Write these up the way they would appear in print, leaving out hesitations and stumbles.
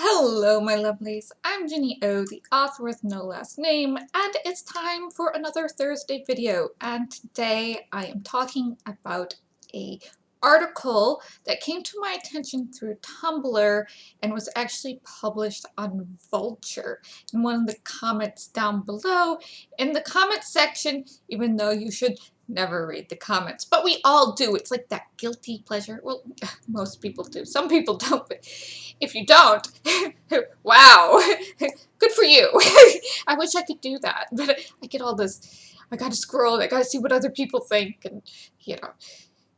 Hello, my lovelies. I'm Jenny O, the author with no last name, and it's time for another Thursday video. And today I am talking about a article that came to my attention through Tumblr and was actually published on Vulture. In one of the comments down below, in the comment section, even though you should never read the comments, but we all do. It's like that guilty pleasure. Well, most people do. Some people don't, but if you don't, wow, good for you. I wish I could do that, but I get all this, I gotta scroll, I gotta see what other people think, and, you know,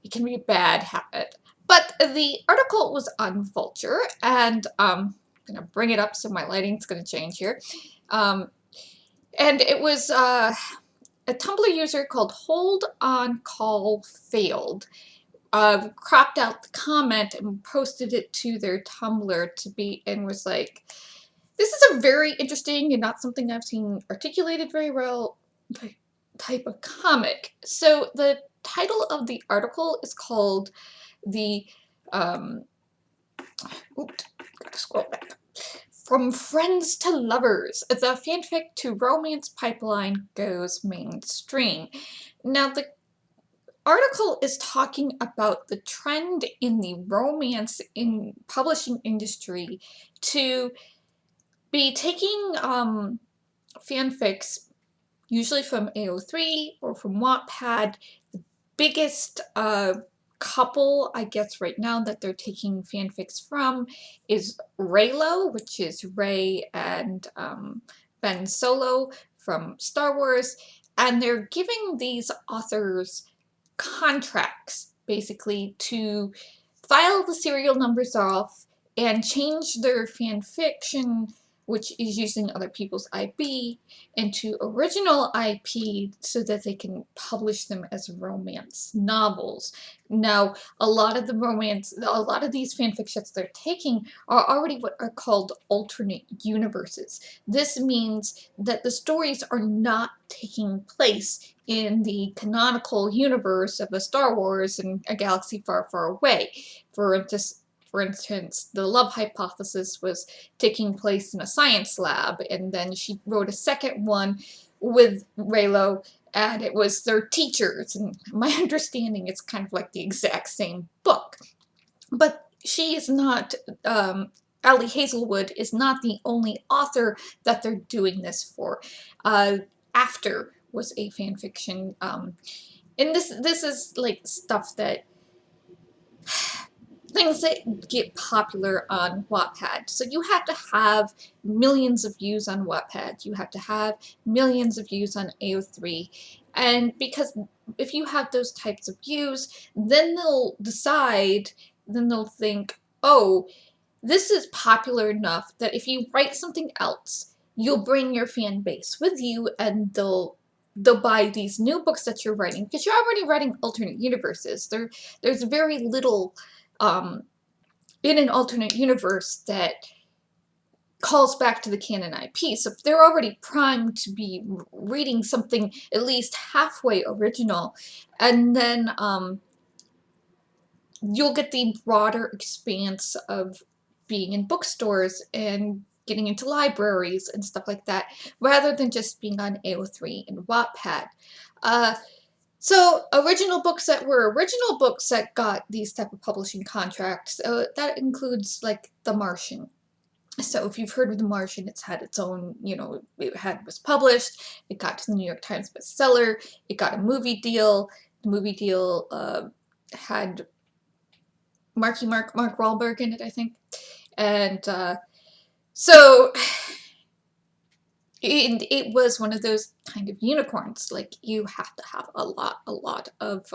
it can be a bad habit. But the article was on Vulture, and I'm gonna bring it up so my lighting's gonna change here. And it was a Tumblr user called Hold On Call Failed. Cropped out the comment and posted it to their Tumblr to be, and was like, this is a very interesting and not something I've seen articulated very well type of comic. So the title of the article is called the, oops, gotta scroll back. From Friends to Lovers, the fanfic to romance pipeline goes mainstream. Now the article is talking about the trend in the romance in publishing industry to be taking fanfics, usually from AO3 or from Wattpad. The biggest couple, I guess, right now that they're taking fanfics from is Reylo, which is Rey and Ben Solo from Star Wars, and they're giving these authors contracts, basically, to file the serial numbers off and change their fan fiction, which is using other people's IP, into original IP so that they can publish them as romance novels. Now, a lot of these fanfictions they're taking are already what are called alternate universes. This means that the stories are not taking place in the canonical universe of a Star Wars in a galaxy far, far away. For instance, the love hypothesis was taking place in a science lab, and then she wrote a second one with Reylo, and it was their teachers, and my understanding it's kind of like the exact same book. But she is not, Ali Hazelwood is not the only author that they're doing this for. After was a fanfiction, and this is like stuff that things that get popular on Wattpad. So you have to have millions of views on Wattpad. You have to have millions of views on AO3. And because if you have those types of views, then they'll decide, then they'll think, oh, this is popular enough that if you write something else, you'll bring your fan base with you, and they'll buy these new books that you're writing, because you're already writing alternate universes. There's very little in an alternate universe that calls back to the canon IP. So if they're already primed to be reading something at least halfway original, and then you'll get the broader expanse of being in bookstores and getting into libraries and stuff like that, rather than just being on AO3 and Wattpad. So original books that got these type of publishing contracts, that includes like The Martian. So if you've heard of The Martian, it's had its own, was published, it got to the New York Times bestseller, it got a movie deal. The movie deal had Mark Wahlberg in it, I think. And so it was one of those kind of unicorns. Like, you have to have a lot of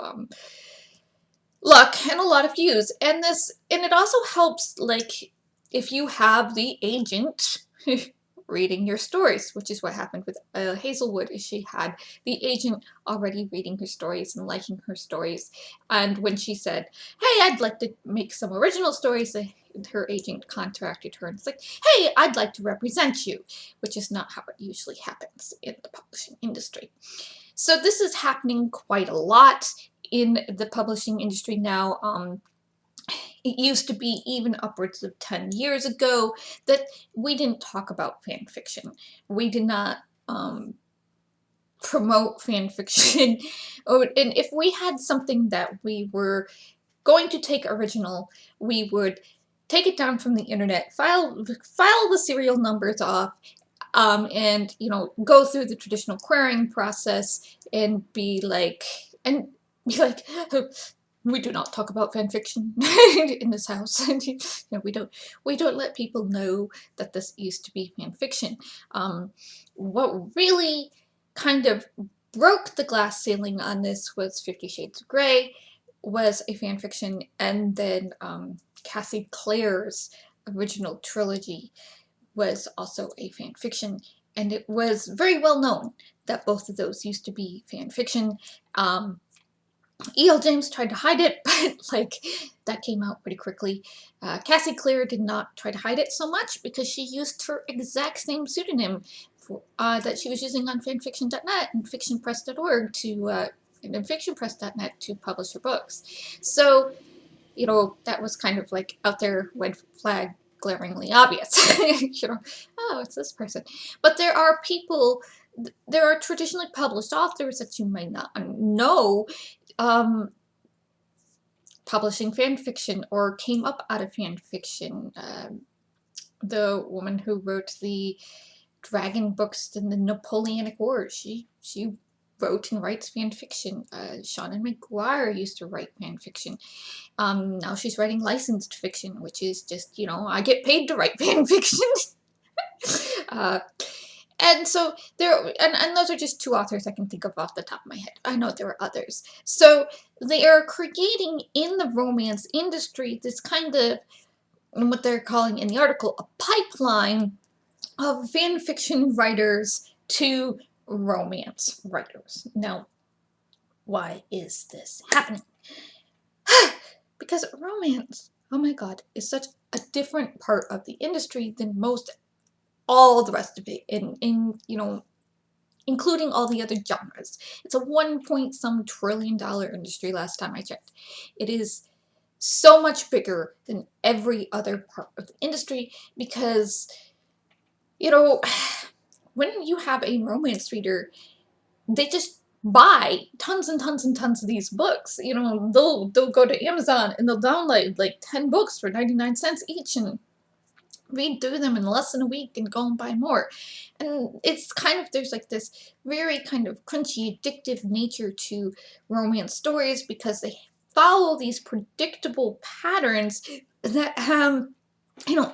luck and a lot of views. And it also helps, like, if you have the agent reading your stories, which is what happened with Hazelwood, is she had the agent already reading her stories and liking her stories. And when she said, hey, I'd like to make some original stories, her agent contacted her and it's like, hey, I'd like to represent you, which is not how it usually happens in the publishing industry. So this is happening quite a lot in the publishing industry now. it used to be even upwards of 10 years ago that we didn't talk about fan fiction. We did not promote fan fiction. And if we had something that we were going to take original, we would take it down from the internet, file the serial numbers off, and go through the traditional querying process and be like, we do not talk about fan fiction in this house. We don't let people know that this used to be fan fiction. What really kind of broke the glass ceiling on this was 50 Shades of Grey was a fan fiction, and then Cassie Clare's original trilogy was also a fan fiction, and it was very well known that both of those used to be fan fiction. E.L. James tried to hide it, but that came out pretty quickly. Cassie Clare did not try to hide it so much because she used her exact same pseudonym that she was using on fanfiction.net and fictionpress.org and fictionpress.net to publish her books. So, that was kind of out there, red flag, glaringly obvious. Oh, it's this person. But there are traditionally published authors that you may not know publishing fan fiction or came up out of fan fiction. The woman who wrote the dragon books in the Napoleonic Wars, she wrote and writes fan fiction. Shauna McGuire used to write fan fiction. Now she's writing licensed fiction, which is just, I get paid to write fan fiction. And so and those are just two authors I can think of off the top of my head. I know there are others. So they are creating in the romance industry this kind of, what they're calling in the article, a pipeline of fan fiction writers to romance writers. Now, why is this happening? Because romance, oh my god, is such a different part of the industry than all the rest of it, including all the other genres. It's a 1-point-some trillion dollar industry last time I checked. It is so much bigger than every other part of the industry because, when you have a romance reader, they just buy tons and tons and tons of these books. They'll go to Amazon and they'll download 10 books for 99 cents each and read through them in less than a week and go and buy more. And it's kind of, there's this very kind of crunchy, addictive nature to romance stories because they follow these predictable patterns that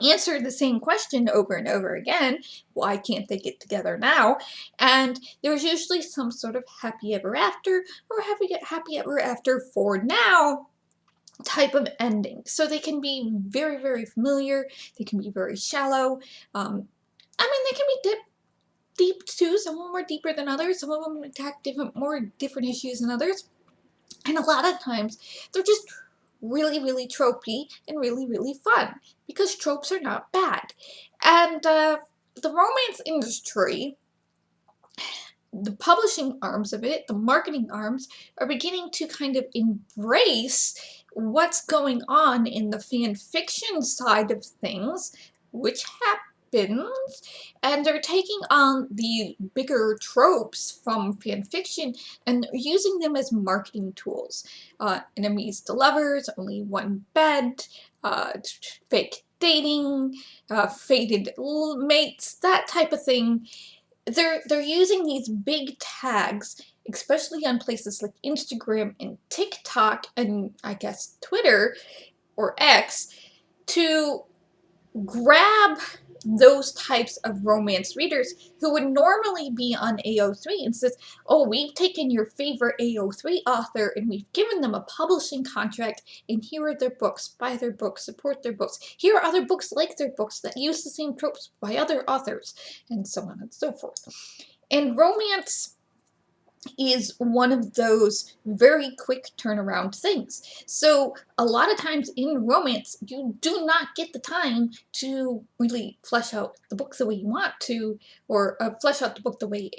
answer the same question over and over again. Why can't they get together now? And there's usually some sort of happy ever after or happy ever after for now type of ending. So they can be very, very familiar. They can be very shallow. They can be deep too. Some of them are deeper than others. Some of them attack more different issues than others. And a lot of times they're just really, really tropey and really, really fun because tropes are not bad. And the romance industry, the publishing arms of it, the marketing arms, are beginning to kind of embrace what's going on in the fan fiction side of things, which happens, and they're taking on the bigger tropes from fan fiction and using them as marketing tools. Enemies to lovers, only one bed, fake dating, fated mates, that type of thing. They're using these big tags, especially on places like Instagram and TikTok and I guess Twitter or X, to grab those types of romance readers who would normally be on AO3 and says, oh, we've taken your favorite AO3 author and we've given them a publishing contract, and here are their books, buy their books, support their books. Here are other books like their books that use the same tropes by other authors, and so on and so forth. And romance is one of those very quick turnaround things. So a lot of times in romance, you do not get the time to really flesh out the book the way you want to, or flesh out the book the way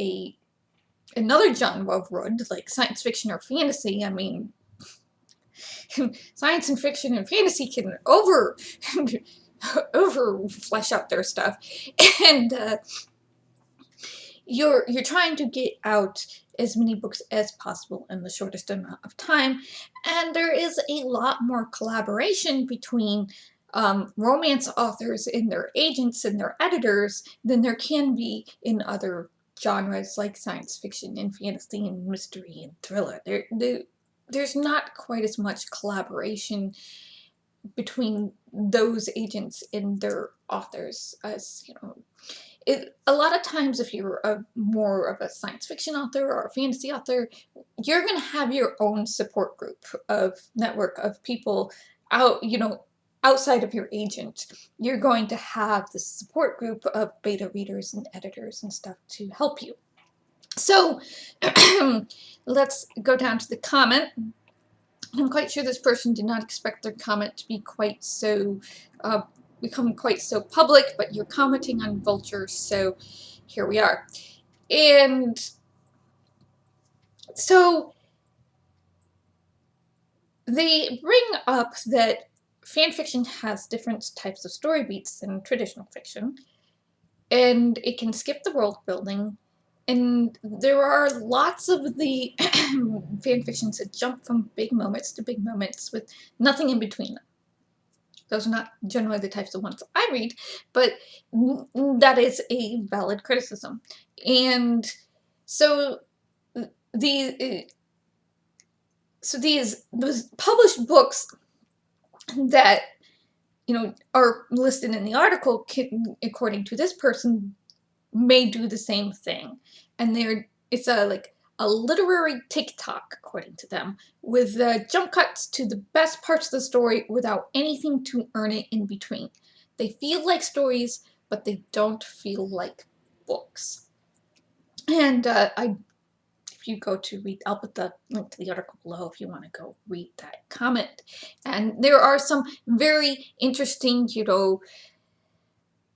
another genre would, like science fiction or fantasy. science and fiction and fantasy can over flesh out their stuff, and you're trying to get out as many books as possible in the shortest amount of time, and there is a lot more collaboration between romance authors and their agents and their editors than there can be in other genres like science fiction and fantasy and mystery and thriller. There's not quite as much collaboration between those agents and their authors as, you know, a lot of times if you're more of a science fiction author or a fantasy author, you're going to have your own support group of network of people out, you know, outside of your agent. You're going to have this support group of beta readers and editors and stuff to help you. So let's go down to the comment. I'm quite sure this person did not expect their comment to be quite so become quite so public, but you're commenting on Vulture, so here we are. And so they bring up that fanfiction has different types of story beats than traditional fiction, and it can skip the world building, and there are lots of the fanfictions that jump from big moments to big moments with nothing in between them. Those are not generally the types of ones I read, but that is a valid criticism. And so those published books that, you know, are listed in the article can, according to this person, may do the same thing. And it's like a literary TikTok, according to them, with jump cuts to the best parts of the story without anything to earn it in between. They feel like stories, but they don't feel like books. And if you go to read, I'll put the link to the article below if you want to go read that comment. And there are some very interesting, you know,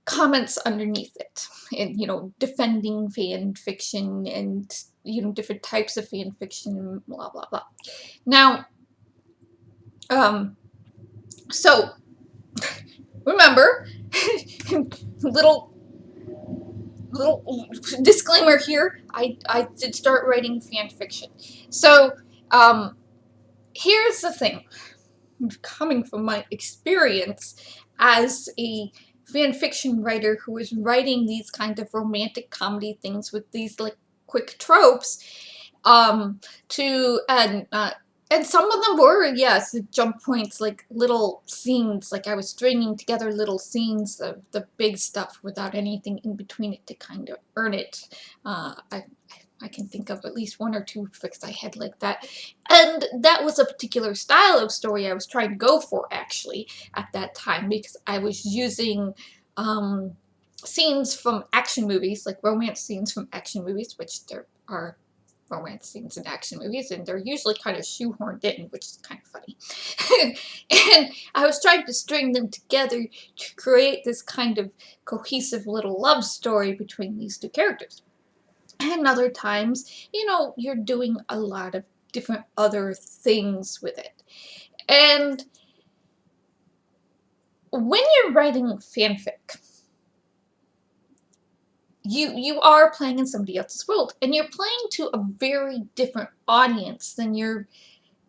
comments underneath it, and, you know, defending fan fiction and, you know, different types of fan fiction and blah blah blah. Now, so remember, little disclaimer here, I did start writing fan fiction. So here's the thing, coming from my experience as a fan fiction writer who was writing these kind of romantic comedy things with these like quick tropes, and some of them were, yes, jump points, like little scenes, like I was stringing together little scenes of the big stuff without anything in between it to kind of earn it. I can think of at least one or two fics I had like that. And that was a particular style of story I was trying to go for, actually, at that time, because I was using scenes from action movies, like romance scenes from action movies, which there are romance scenes in action movies, and they're usually kind of shoehorned in, which is kind of funny. And I was trying to string them together to create this kind of cohesive little love story between these two characters. And other times, you know, you're doing a lot of different other things with it. And when you're writing fanfic, you are playing in somebody else's world, and you're playing to a very different audience than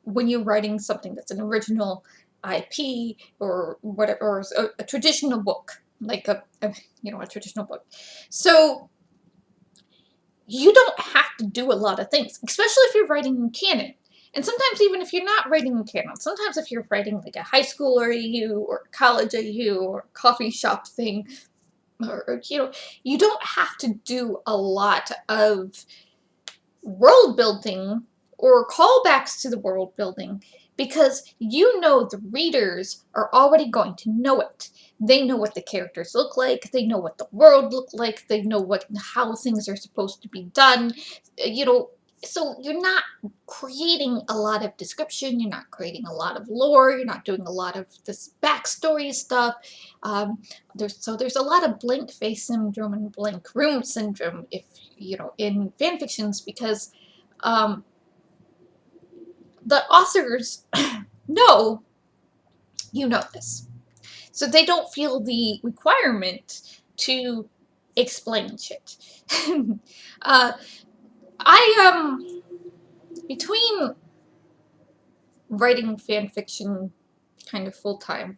when you're writing something that's an original IP or whatever, or a traditional book, like a traditional book. So you don't have to do a lot of things, especially if you're writing in canon. And sometimes even if you're not writing in canon, sometimes if you're writing like a high school AU or college AU or coffee shop thing, or, you know, you don't have to do a lot of world building or callbacks to the world building, because you know the readers are already going to know it. They know what the characters look like, they know what the world looks like, they know how things are supposed to be done, you know, so you're not creating a lot of description, you're not creating a lot of lore, you're not doing a lot of this backstory stuff. There's a lot of blank face syndrome and blank room syndrome, if you know, in fanfictions, because the authors know you know this. So they don't feel the requirement to explain shit. uh, between writing fan fiction kind of full time,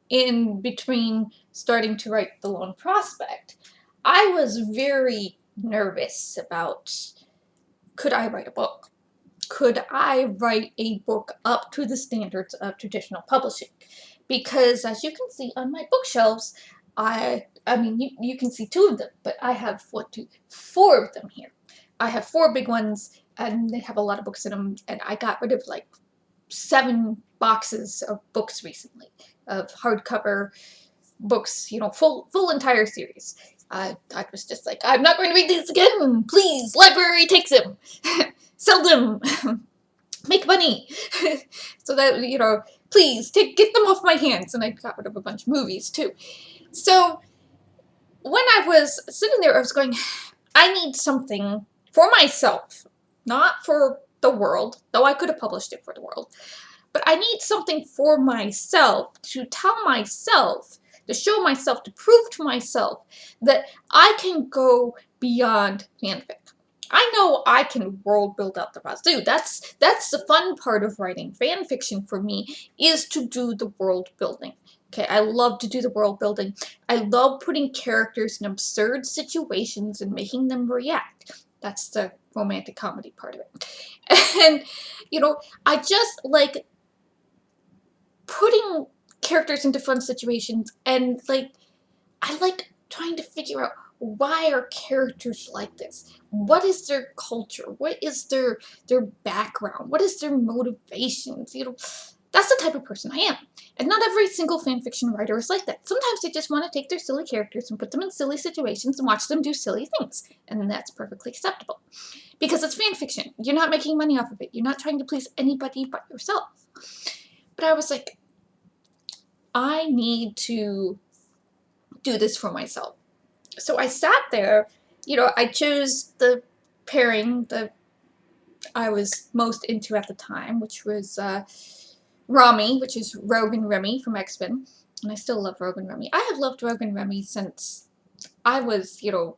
in between starting to write The Lone Prospect, I was very nervous about, could I write a book? Could I write a book up to the standards of traditional publishing? Because as you can see on my bookshelves, I mean, you can see 2 of them, but I have 4 of them here. I have 4 big ones, and they have a lot of books in them, and I got rid of like 7 boxes of books recently, of hardcover books, you know, full entire series. I was just like, I'm not going to read these again. Please, library, take them, sell them, make money, so that, you know, please get them off my hands. And I got rid of a bunch of movies too. So when I was sitting there, I was going, I need something for myself, not for the world, though I could have published it for the world. But I need something for myself, to tell myself, to show myself, to prove to myself that I can go beyond fanfic. I know I can world build out the wazoo. That's the fun part of writing fan fiction for me, is to do the world building. Okay, I love to do the world building. I love putting characters in absurd situations and making them react. That's the romantic comedy part of it. And, you know, I just like putting characters into fun situations, and like, I like trying to figure out, why are characters like this? What is their culture? What is their background? What is their motivations? You know, that's the type of person I am. And not every single fanfiction writer is like that. Sometimes they just want to take their silly characters and put them in silly situations and watch them do silly things. And that's perfectly acceptable. Because it's fanfiction. You're not making money off of it. You're not trying to please anybody but yourself. But I was like, I need to do this for myself. So I sat there, you know, I chose the pairing that I was most into at the time, which was Rami, which is Rogue and Remy from X-Men. And I still love Rogue and Remy. I have loved Rogue and Remy since I was, you know,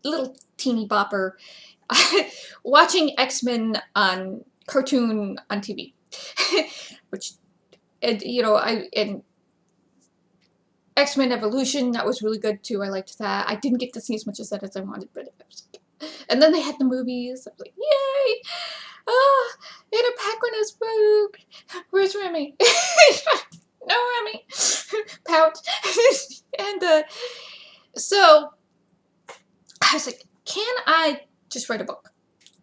little teeny bopper, watching X-Men on cartoon on TV. Which, and, you know, and X-Men Evolution, that was really good too. I liked that. I didn't get to see as much of that as I wanted, but it was good. And then they had the movies. I was like, yay! Oh, Anna Paquin is Rogue. Where's Remy? No, Remy. Pout. And so I was like, can I just write a book?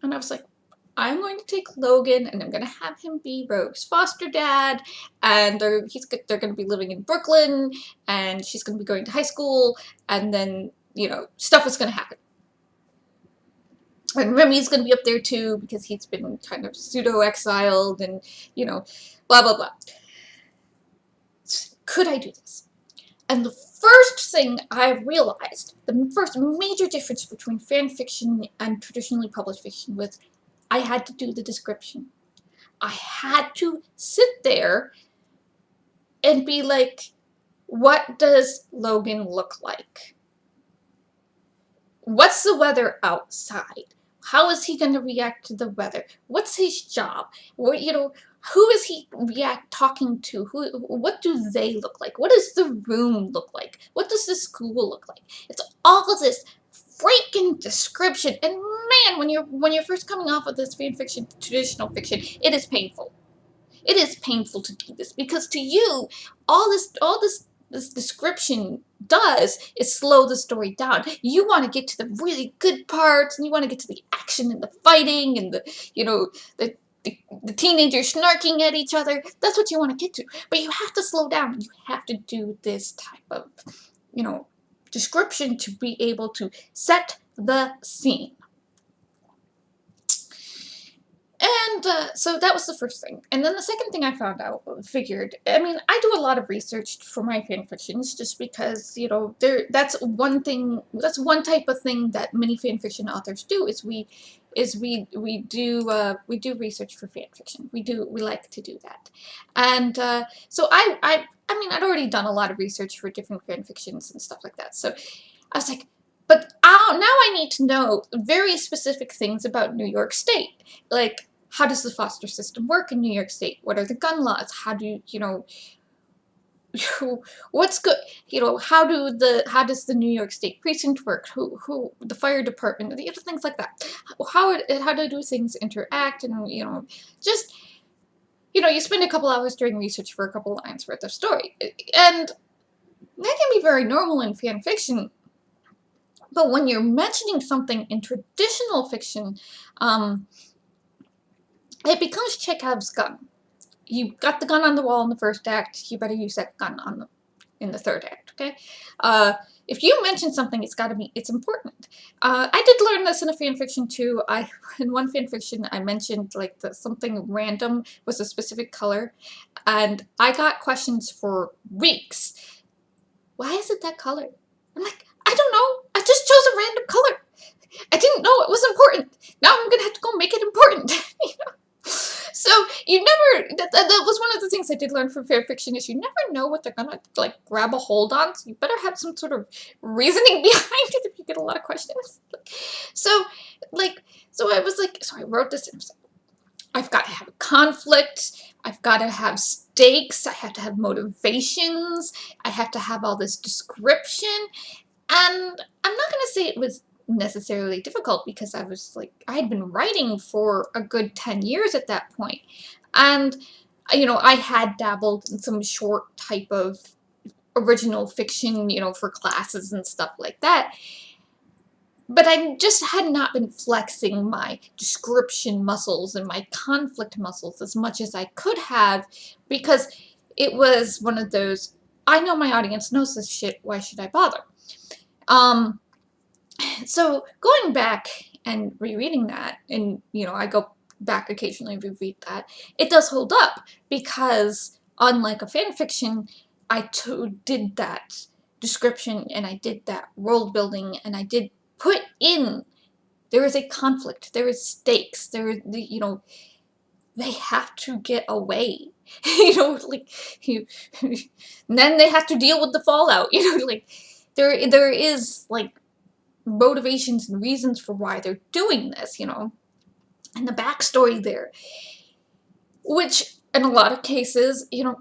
And I was like, I'm going to take Logan, and I'm going to have him be Rogue's foster dad, and they're going to be living in Brooklyn, and she's going to be going to high school, and then, you know, stuff is going to happen. And Remy's going to be up there too, because he's been kind of pseudo-exiled, and, you know, blah, blah, blah. Could I do this? And the first thing I realized, the first major difference between fan fiction and traditionally published fiction, was I had to do the description. I had to sit there and be like, what does Logan look like? What's the weather outside? How is he going to react to the weather? What's his job? What, you know, who is he talking to? What do they look like? What does the room look like? What does the school look like? It's all of this freaking description. And man, when you're first coming off of this fan fiction, traditional fiction, it is painful. It is painful to do this, because to you, all this description does is slow the story down. You want to get to the really good parts, and you want to get to the action and the fighting and the, you know, the teenagers snarking at each other. That's what you want to get to. But you have to slow down. You have to do this type of, you know, description to be able to set the scene. And so that was the first thing. And then the second thing I figured, I mean, I do a lot of research for my fan fictions, just because, you know, that's one type of thing that many fan fiction authors do, is we is we do research for fan fiction. We like to do that, and so I mean I'd already done a lot of research for different fan fictions and stuff like that. So I was like, but now I need to know very specific things about New York State, like how does the foster system work in New York State? What are the gun laws? How do you know? What's good, how does the New York State precinct work, who the fire department, things like that, how do things interact, and just you spend a couple hours doing research for a couple lines worth of story, and that can be very normal in fan fiction, but when you're mentioning something in traditional fiction, it becomes Chekhov's gun. You got the gun on the wall in the first act, you better use that gun in the third act, okay? If you mention something, it's important. I did learn this in a fanfiction too. In one fanfiction, I mentioned like something random was a specific color, and I got questions for weeks. Why is it that color? I'm like, I don't know. I just chose a random color. I didn't know it was important. Now I'm gonna have to go make it important. So you never, that was one of the things I did learn from fanfiction, is you never know what they're gonna like grab a hold on, so you better have some sort of reasoning behind it if you get a lot of questions. So I was like, so I wrote this and I was like, I've got to have a conflict, I've got to have stakes, I have to have motivations, I have to have all this description, and I'm not gonna say it was necessarily difficult, because I had been writing for a good 10 years at that point, and I had dabbled in some short type of original fiction, for classes and stuff like that, but I just had not been flexing my description muscles and my conflict muscles as much as I could have, because it was one of those, I know my audience knows this shit, why should I bother? So going back and rereading that, and I go back occasionally and reread that, it does hold up, because unlike a fan fiction, I too did that description and I did that world building, and I did put in, there is a conflict, there is stakes, there is they have to get away, like and then they have to deal with the fallout, like there is like motivations and reasons for why they're doing this, and the backstory there, which in a lot of cases, in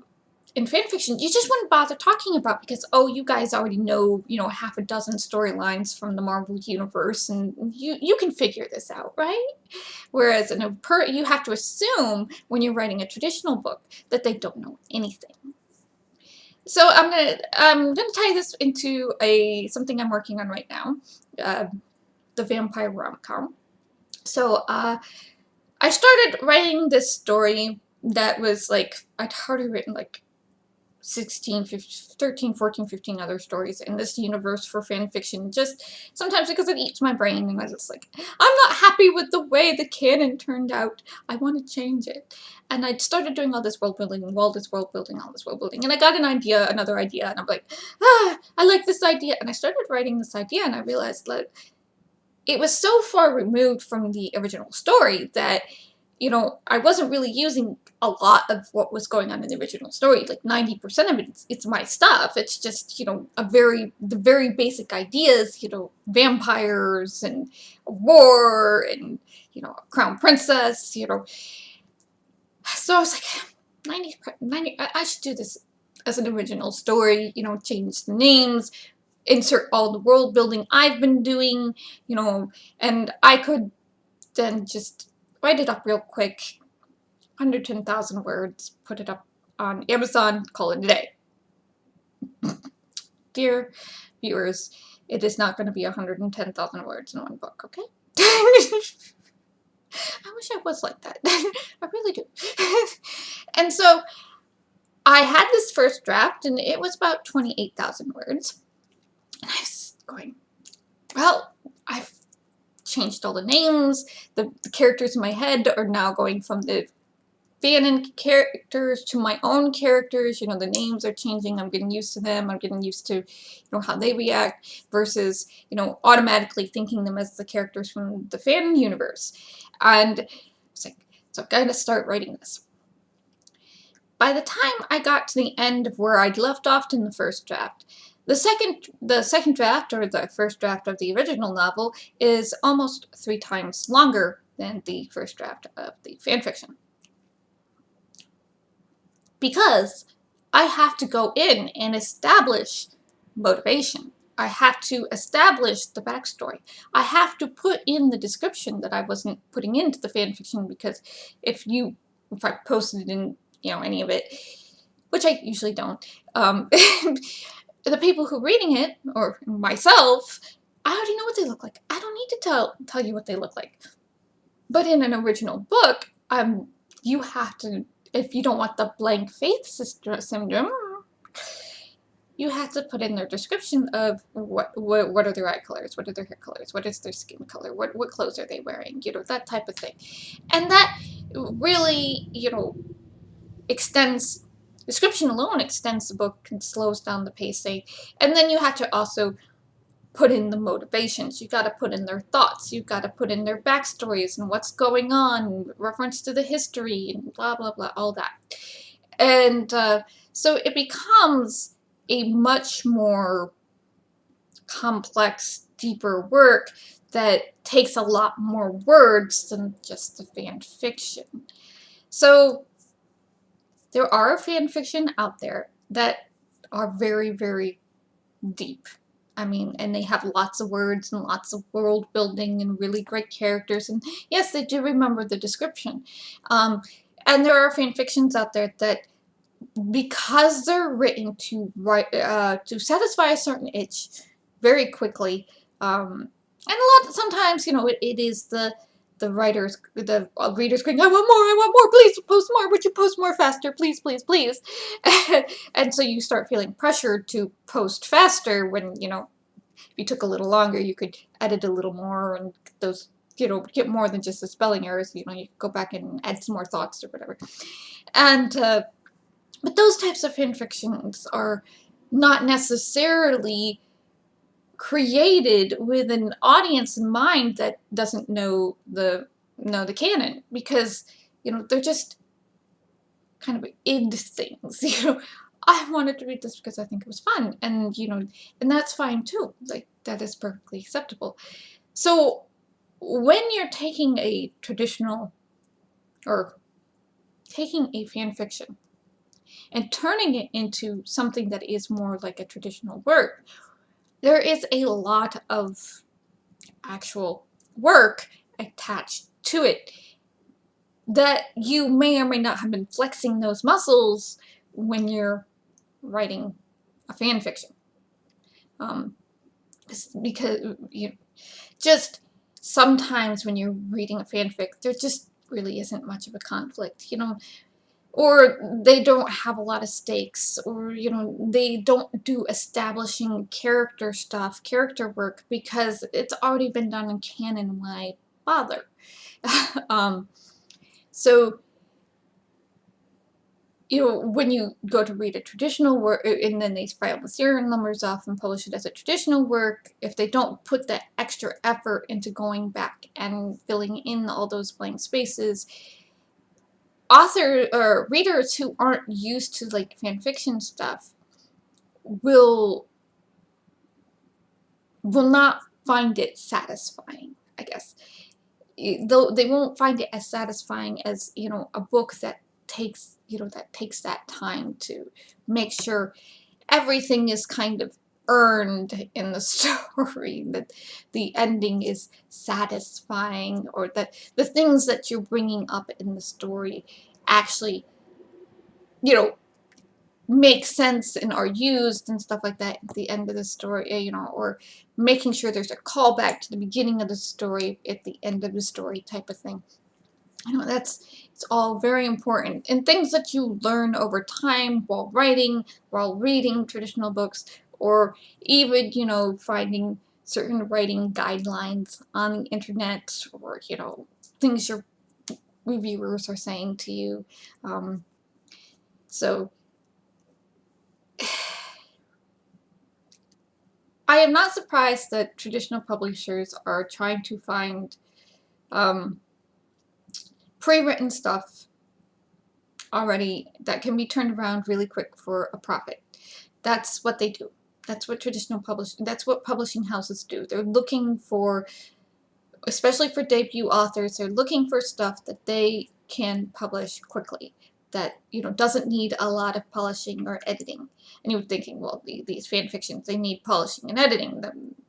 fanfiction, you just wouldn't bother talking about, because, oh, you guys already know, half a dozen storylines from the Marvel Universe, and you can figure this out, right? Whereas you have to assume when you're writing a traditional book that they don't know anything. So I'm gonna tie this into something I'm working on right now, the vampire rom-com. So I started writing this story that was like, I'd already written like 13, 14, 15 other stories in this universe for fan fiction, just sometimes because it eats my brain, and I was just like, I'm not happy with the way the canon turned out, I want to change it. And I started doing all this world building, and all this world building, and I got another idea, and I'm like, I like this idea, and I started writing this idea, and I realized that it was so far removed from the original story that I wasn't really using a lot of what was going on in the original story. Like 90% of it, it's my stuff. It's just, the very basic ideas, vampires and war and, a crown princess, So I was like, 90, I should do this as an original story, change the names, insert all the world building I've been doing, and I could then just write it up real quick, under 10,000 words, put it up on Amazon, call it a day. Dear viewers, it is not going to be 110,000 words in one book, okay? I wish I was like that. I really do. And so I had this first draft, and it was about 28,000 words. And I was going, well, I've changed all the names. The characters in my head are now going from the fan-in characters to my own characters. You know, the names are changing. I'm getting used to them. I'm getting used to, you know, how they react versus, you know, automatically thinking them as the characters from the fan universe. And it's like, so I've got to start writing this. By the time I got to the end of where I'd left off in the first draft, the second draft, or the first draft of the original novel, is almost 3 times longer than the first draft of the fanfiction. Because I have to go in and establish motivation. I have to establish the backstory. I have to put in the description that I wasn't putting into the fanfiction, because if I posted in, you know, any of it, which I usually don't, the people who are reading it, or myself, I already know what they look like. I don't need to tell you what they look like. But in an original book, you have to, if you don't want the blank face syndrome, you have to put in their description of what are their eye colors, what are their hair colors, what is their skin color, what clothes are they wearing, you know, that type of thing. And that really, you know, description alone extends the book and slows down the pacing. And then you have to also put in the motivations. You got to put in their thoughts. You got to put in their backstories and what's going on, reference to the history, and blah blah blah, all that. And so it becomes a much more complex, deeper work that takes a lot more words than just the fan fiction. So there are fan fiction out there that are very, very deep. I mean, and they have lots of words and lots of world building and really great characters. And yes, they do remember the description. And there are fan fictions out there that, because they're written to satisfy a certain itch very quickly, and sometimes, you know, it is the readers going, I want more, please post more, would you post more faster, please, please, please. And so you start feeling pressured to post faster when, you know, if you took a little longer, you could edit a little more and those, you know, get more than just the spelling errors. You know, you could go back and add some more thoughts or whatever. And but those types of fan fictions are not necessarily created with an audience in mind that doesn't know the canon, because, you know, they're just kind of id things. You know, I wanted to read this because I think it was fun, and, you know, and that's fine too. Like, that is perfectly acceptable. So when you're taking a traditional, or taking a fan fiction and turning it into something that is more like a traditional work, there is a lot of actual work attached to it that you may or may not have been flexing those muscles when you're writing a fan fiction. Because you just sometimes when you're reading a fanfic, there just really isn't much of a conflict, you know, or they don't have a lot of stakes, or, you know, they don't do establishing character stuff, character work, because it's already been done in canon. Why bother? So, you know, when you go to read a traditional work, and then they file the serial numbers off and publish it as a traditional work, if they don't put that extra effort into going back and filling in all those blank spaces, readers who aren't used to, like, fan fiction stuff will not find it satisfying, I guess. Though they won't find it as satisfying as, you know, a book that takes, you know, that time to make sure everything is kind of earned in the story, that the ending is satisfying, or that the things that you're bringing up in the story actually, you know, make sense and are used and stuff like that at the end of the story, you know, or making sure there's a callback to the beginning of the story at the end of the story, type of thing. You know, it's all very important, and things that you learn over time while writing, while reading traditional books, or even, you know, finding certain writing guidelines on the internet, or, you know, things you're reviewers are saying to you. So I am not surprised that traditional publishers are trying to find pre-written stuff already that can be turned around really quick for a profit. That's what they do. That's what that's what publishing houses do. They're looking for, especially for debut authors, they're looking for stuff that they can publish quickly, that, you know, doesn't need a lot of polishing or editing. And you're thinking, well, these fan fictions, they need polishing and editing.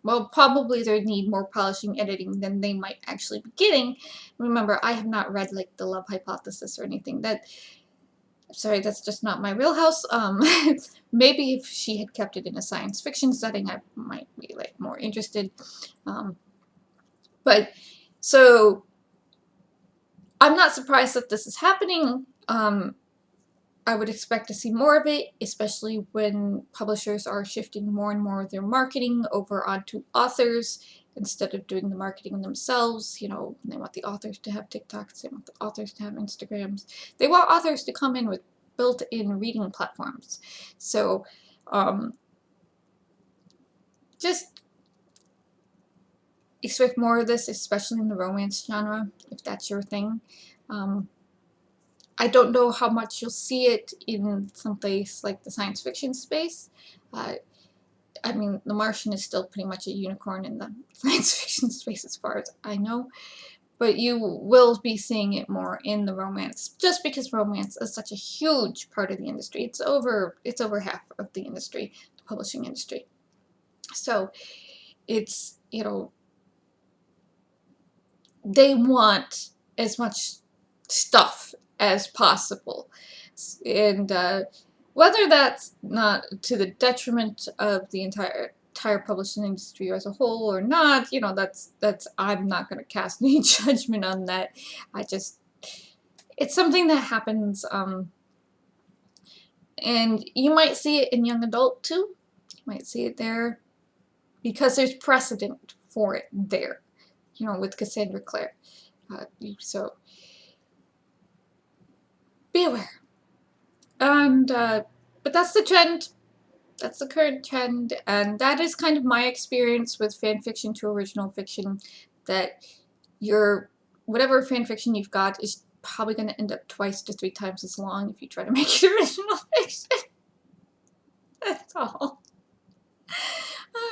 Well, probably they need more polishing and editing than they might actually be getting. Remember, I have not read like The Love Hypothesis or anything. Sorry, that's just not my wheelhouse. Maybe if she had kept it in a science fiction setting, I might be like more interested. But so I'm not surprised that this is happening. I would expect to see more of it, especially when publishers are shifting more and more of their marketing over onto authors instead of doing the marketing themselves. You know, they want the authors to have TikToks, they want the authors to have Instagrams. They want authors to come in with built-in reading platforms. So just expect more of this, especially in the romance genre, if that's your thing. I don't know how much you'll see it in some place like the science fiction space. I mean, The Martian is still pretty much a unicorn in the science fiction space as far as I know. But you will be seeing it more in the romance, just because romance is such a huge part of the industry. It's over half of the industry, the publishing industry. So it's, you know, they want as much stuff as possible. And whether that's not to the detriment of the entire publishing industry as a whole or not, you know, that's I'm not going to cast any judgment on that. It's something that happens, and you might see it in young adult too. You might see it there because there's precedent for it there, you know, with Cassandra Clare. So be aware. And but that's the trend. That's the current trend, and that is kind of my experience with fan fiction to original fiction. That your whatever fan fiction you've got is probably going to end up 2 to 3 times as long if you try to make it original fiction. That's all.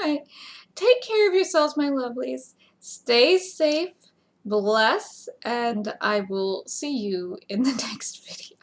Alright. Take care of yourselves, my lovelies. Stay safe, bless, and I will see you in the next video.